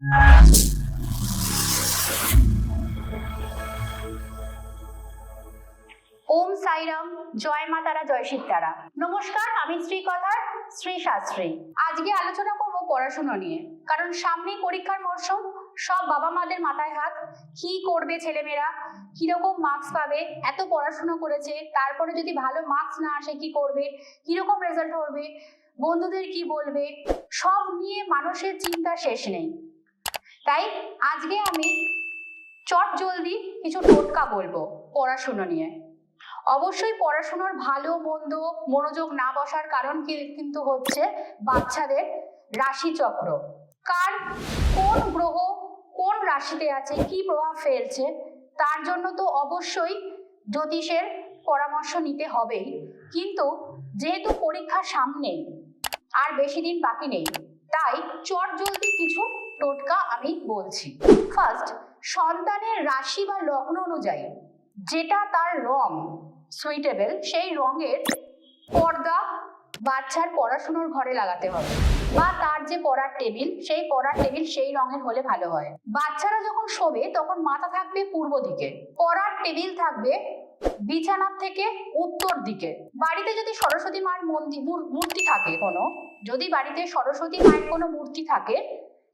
ওম সাইরাম, জয় মা তারা, জয় সীতারা। নমস্কার, আমি শ্রীকথার শ্রী শাস্ত্রী। আজকে আলোচনা করব পড়াশোনা নিয়ে, কারণ সামনেই পরীক্ষার মরশুম। সব বাবা মাদের মাথায় হাত, কি করবে ছেলেমেয়েরা, কিরকম মার্কস পাবে, এত পড়াশোনা করেছে, তারপরে যদি ভালো মার্কস না আসে কি করবে, কিরকম রেজাল্ট হবে, বন্ধুদের কি বলবে, সব নিয়ে মানুষের চিন্তা শেষ নেই। তাই আজকে আমি চট জলদি কিছু টোটকা বলবো পড়াশোনা নিয়ে। অবশ্যই পড়াশোনার ভালো মন্দ মনোযোগ না বসার কারণ কিন্তু হচ্ছে বাচ্চাদের রাশিচক্র। কার কোন গ্রহ কোন রাশিতে আছে, কি প্রভাব ফেলছে, তার জন্য তো অবশ্যই জ্যোতিষের পরামর্শ নিতে হবেই। কিন্তু যেহেতু পরীক্ষা সামনে আর বেশি দিন বাকি নেই, তাই চট জলদি কিছু টোটকা আমি বলছি। ফার্স্ট, সন্তানের রাশি বা লগ্ন অনুযায়ী যেটা তার রং সুইটেবল, সেই রঙের পর্দা বাচ্চার পড়াশোনার ঘরে লাগাতে হবে, বা তার যে পড়ার টেবিল, সেই পড়ার টেবিল সেই রঙের হলে ভালো হয়। বাচ্চারা যখন শোবে তখন মাথা থাকবে পূর্ব দিকে, পড়ার টেবিল থাকবে বিছানার থেকে উত্তর দিকে। বাড়িতে যদি সরস্বতী মায়ের মূর্তি থাকে, যদি বাড়িতে সরস্বতী মায়ের কোনো মূর্তি থাকে,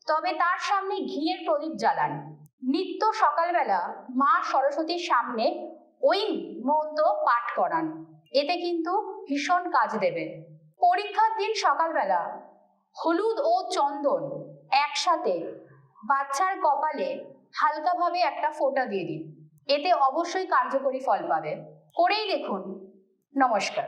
তবে তার সামনে ঘিয়ের প্রদীপ জ্বালান। নিত্য সকালবেলা মা সরস্বতীর সামনে ওই মন্ত্র পাঠ করান, এতে কিন্তু ভীষণ কাজ দেবে। পরীক্ষার দিন সকালবেলা হলুদ ও চন্দন একসাথে বাচ্চার কপালে হালকাভাবে একটা ফোঁটা দিয়ে দিন, এতে অবশ্যই কার্যকরী ফল পাবে। করেই দেখুন। নমস্কার।